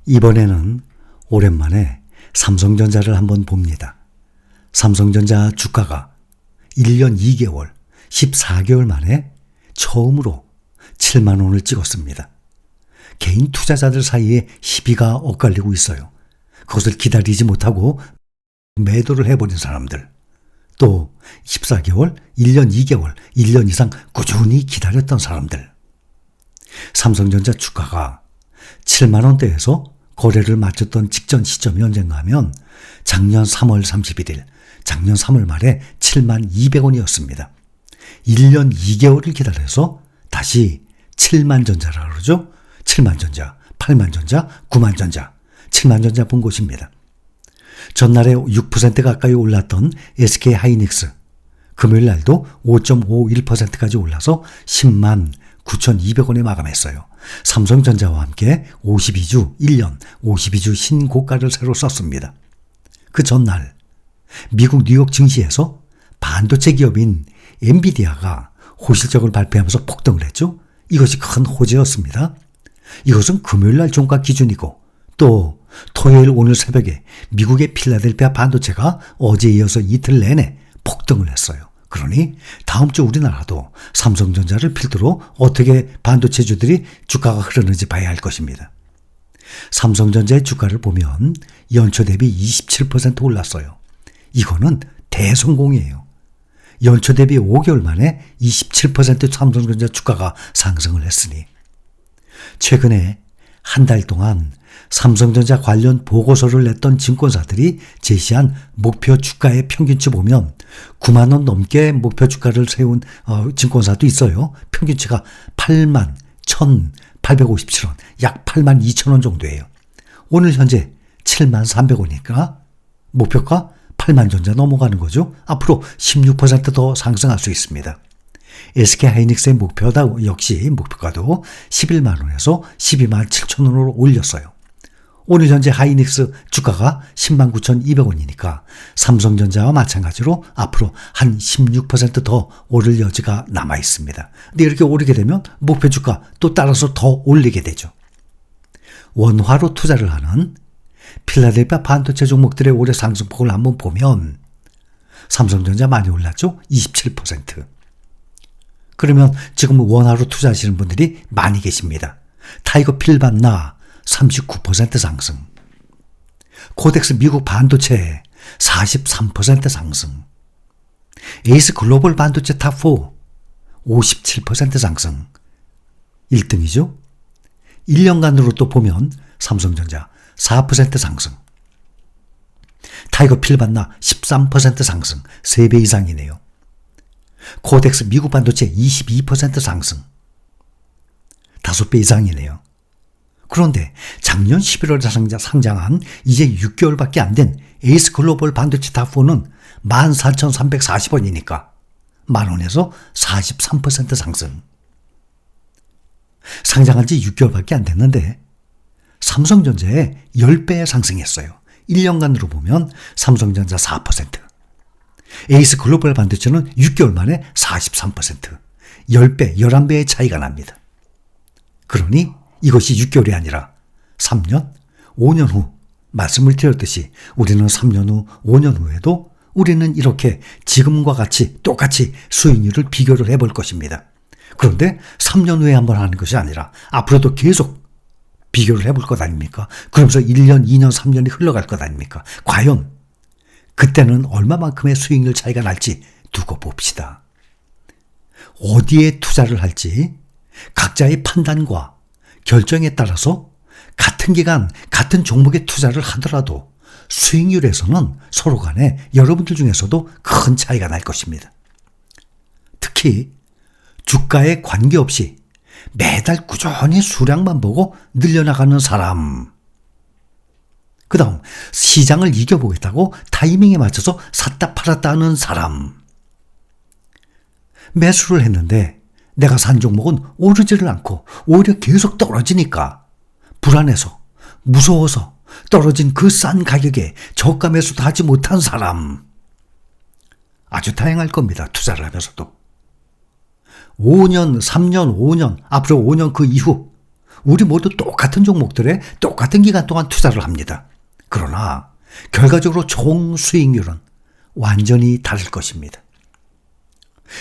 이번에는 오랜만에 삼성전자를 한번 봅니다. 삼성전자 주가가 1년 2개월, 14개월 만에 처음으로 7만 원을 찍었습니다. 개인 투자자들 사이에 시비가 엇갈리고 있어요. 그것을 기다리지 못하고 매도를 해버린 사람들, 또 14개월, 1년 2개월, 1년 이상 꾸준히 기다렸던 사람들. 삼성전자 주가가 7만 원대에서 거래를 마쳤던 직전 시점이 언젠가 하면 작년 3월 31일, 작년 3월 말에 7만 200원이었습니다. 1년 2개월을 기다려서 다시 7만 전자라 그러죠. 7만 전자, 8만 전자, 9만 전자, 7만 전자 본 곳입니다. 전날에 6% 가까이 올랐던 SK 하이닉스, 금요일 날도 5.51%까지 올라서 10만 9,200원에 마감했어요. 삼성전자와 함께 52주 1년 52주 신고가를 새로 썼습니다. 그 전날 미국 뉴욕 증시에서 반도체 기업인 엔비디아가 호실적을 발표하면서 폭등을 했죠. 이것이 큰 호재였습니다. 이것은 금요일날 종가 기준이고, 또 토요일 오늘 새벽에 미국의 필라델피아 반도체가 어제 이어서 이틀 내내 폭등을 했어요. 그러니 다음 주 우리나라도 삼성전자를 필두로 어떻게 반도체주들이 주가가 흐르는지 봐야 할 것입니다. 삼성전자의 주가를 보면 연초 대비 27% 올랐어요. 이거는 대성공이에요. 연초 대비 5개월 만에 27% 삼성전자 주가가 상승을 했으니, 최근에 한 달 동안 삼성전자 관련 보고서를 냈던 증권사들이 제시한 목표 주가의 평균치 보면 9만 원 넘게 목표 주가를 세운 증권사도 있어요. 평균치가 8만 1,857원, 약 8만 2천 원 정도예요. 오늘 현재 7만 300원이니까 목표가 8만 전자 넘어가는 거죠. 앞으로 16% 더 상승할 수 있습니다. SK 하이닉스의 역시 목표가도 11만 원에서 12만 7천 원으로 올렸어요. 오늘 현재 하이닉스 주가가 10만 9,200원이니까 삼성전자와 마찬가지로 앞으로 한 16% 더 오를 여지가 남아 있습니다. 근데 이렇게 오르게 되면 목표 주가 또 따라서 더 올리게 되죠. 원화로 투자를 하는 필라델피아 반도체 종목들의 올해 상승폭을 한번 보면 삼성전자 많이 올랐죠? 27%. 그러면 지금 원화로 투자하시는 분들이 많이 계십니다. 타이거 필반나 39% 상승, 코덱스 미국 반도체 43% 상승, 에이스 글로벌 반도체 탑4 57% 상승, 1등이죠. 1년간으로 또 보면 삼성전자 4% 상승, 타이거 필반나 13% 상승, 3배 이상이네요. 코덱스 미국 반도체 22% 상승, 5배 이상이네요. 그런데 작년 11월에 상장한 이제 6개월밖에 안 된 에이스 글로벌 반도체 탑4는 14,340원이니까 만원에서 43% 상승. 상장한 지 6개월밖에 안 됐는데 삼성전자에 10배 상승했어요. 1년간으로 보면 삼성전자 4%, 에이스 글로벌 반도체는 6개월 만에 43%, 10배, 11배의 차이가 납니다. 그러니 이것이 6개월이 아니라 3년, 5년 후 말씀을 드렸듯이 우리는 3년 후, 5년 후에도 우리는 이렇게 지금과 같이 똑같이 수익률을 비교를 해볼 것입니다. 그런데 3년 후에 한번 하는 것이 아니라 앞으로도 계속 비교를 해볼 것 아닙니까? 그러면서 1년, 2년, 3년이 흘러갈 것 아닙니까? 과연 그때는 얼마만큼의 수익률 차이가 날지 두고 봅시다. 어디에 투자를 할지 각자의 판단과 결정에 따라서 같은 기간, 같은 종목에 투자를 하더라도 수익률에서는 서로 간에 여러분들 중에서도 큰 차이가 날 것입니다. 특히 주가에 관계없이 매달 꾸준히 수량만 보고 늘려나가는 사람, 그 다음 시장을 이겨보겠다고 타이밍에 맞춰서 샀다 팔았다 하는 사람, 매수를 했는데 내가 산 종목은 오르지를 않고 오히려 계속 떨어지니까 불안해서, 무서워서 떨어진 그 싼 가격에 저가 매수도 하지 못한 사람, 아주 다양할 겁니다. 투자를 하면서도. 5년, 3년, 5년, 앞으로 5년 그 이후 우리 모두 똑같은 종목들에 똑같은 기간 동안 투자를 합니다. 그러나 결과적으로 총 수익률은 완전히 다를 것입니다.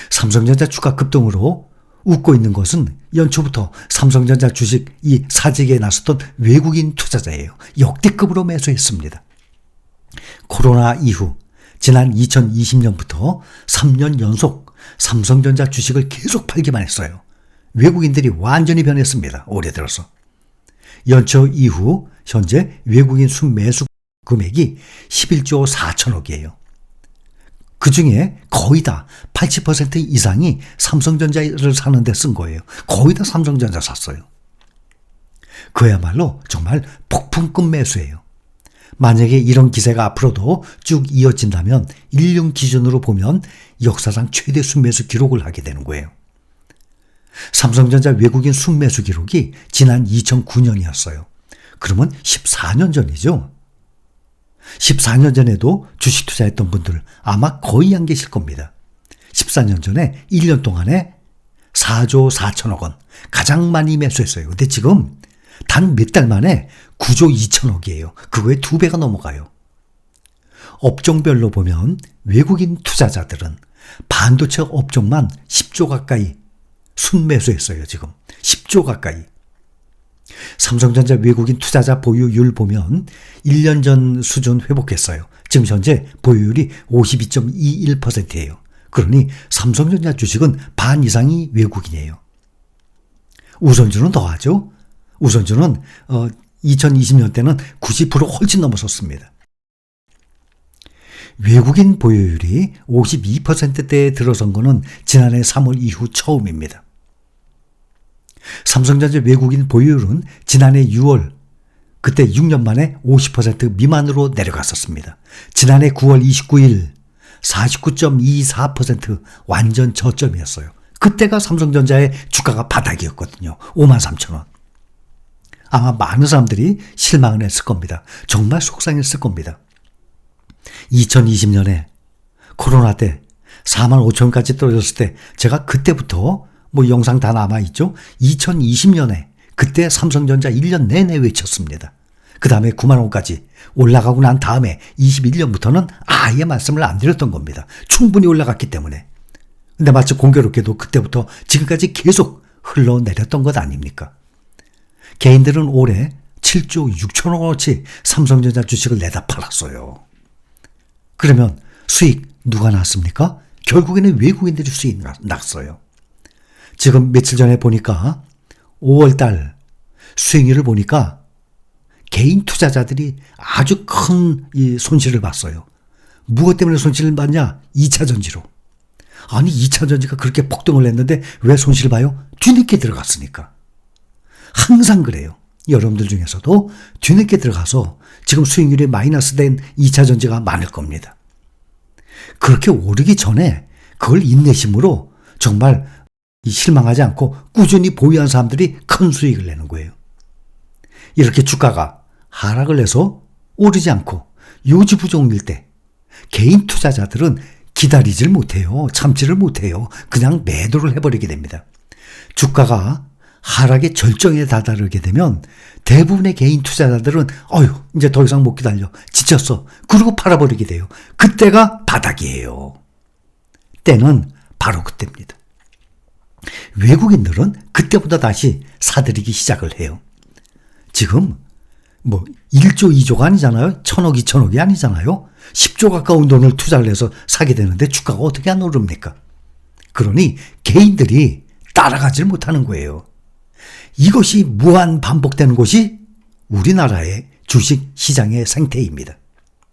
삼성전자 주가 급등으로 웃고 있는 것은 연초부터 삼성전자 주식 이 사재기에 나섰던 외국인 투자자예요. 역대급으로 매수했습니다. 코로나 이후 지난 2020년부터 3년 연속 삼성전자 주식을 계속 팔기만 했어요. 외국인들이 완전히 변했습니다. 올해 들어서. 연초 이후 현재 외국인 순매수 금액이 11조 4천억이에요. 그중에 거의 다 80% 이상이 삼성전자를 사는 데 쓴 거예요. 거의 다 삼성전자 샀어요. 그야말로 정말 폭풍급 매수예요. 만약에 이런 기세가 앞으로도 쭉 이어진다면 1년 기준으로 보면 역사상 최대 순매수 기록을 하게 되는 거예요. 삼성전자 외국인 순매수 기록이 지난 2009년이었어요. 그러면 14년 전이죠. 14년 전에도 주식 투자했던 분들 아마 거의 안 계실 겁니다. 14년 전에 1년 동안에 4조 4천억 원 가장 많이 매수했어요. 근데 지금 단 몇 달 만에 9조 2천억이에요. 그거에 2배가 넘어가요. 업종별로 보면 외국인 투자자들은 반도체 업종만 10조 가까이 순매수했어요. 지금 10조 가까이. 삼성전자 외국인 투자자 보유율 보면 1년 전 수준 회복했어요. 지금 현재 보유율이 52.21%예요. 그러니 삼성전자 주식은 반 이상이 외국인이에요. 우선주는 더하죠. 우선주는 2020년 때는 90% 훨씬 넘어섰습니다. 외국인 보유율이 52%대에 들어선 것은 지난해 3월 이후 처음입니다. 삼성전자 외국인 보유율은 지난해 6월 그때 6년 만에 50% 미만으로 내려갔었습니다. 지난해 9월 29일 49.24% 완전 저점이었어요. 그때가 삼성전자의 주가가 바닥이었거든요. 53,000원. 아마 많은 사람들이 실망을 했을 겁니다. 정말 속상했을 겁니다. 2020년에 코로나 때 45,000원까지 떨어졌을 때 제가 그때부터 영상 다 남아있죠. 2020년에 그때 삼성전자 1년 내내 외쳤습니다. 그 다음에 9만 원까지 올라가고 난 다음에 21년부터는 아예 말씀을 안 드렸던 겁니다. 충분히 올라갔기 때문에. 근데 마치 공교롭게도 그때부터 지금까지 계속 흘러내렸던 것 아닙니까? 개인들은 올해 7조 6천억 원어치 삼성전자 주식을 내다 팔았어요. 그러면 수익 누가 났습니까? 결국에는 외국인들이 수익 났어요. 지금 며칠 전에 보니까 5월달 수익률을 보니까 개인 투자자들이 아주 큰 이 손실을 봤어요. 무엇 때문에 손실을 봤냐? 2차 전지로. 아니 2차 전지가 그렇게 폭등을 했는데 왜 손실을 봐요? 뒤늦게 들어갔으니까. 항상 그래요. 여러분들 중에서도 뒤늦게 들어가서 지금 수익률이 마이너스 된 2차 전지가 많을 겁니다. 그렇게 오르기 전에 그걸 인내심으로 정말 실망하지 않고 꾸준히 보유한 사람들이 큰 수익을 내는 거예요. 이렇게 주가가 하락을 해서 오르지 않고 요지부종일 때 개인 투자자들은 기다리질 못해요. 참지를 못해요. 그냥 매도를 해버리게 됩니다. 주가가 하락의 절정에 다다르게 되면 대부분의 개인 투자자들은 이제 더 이상 못 기다려. 지쳤어. 그러고 팔아버리게 돼요. 그때가 바닥이에요. 때는 바로 그때입니다. 외국인들은 그때보다 다시 사들이기 시작을 해요. 지금 1조 2조가 아니잖아요. 1,000억 2천억이 아니잖아요. 10조 가까운 돈을 투자를 해서 사게 되는데 주가가 어떻게 안 오릅니까? 그러니 개인들이 따라가질 못하는 거예요. 이것이 무한 반복되는 것이 우리나라의 주식 시장의 생태입니다.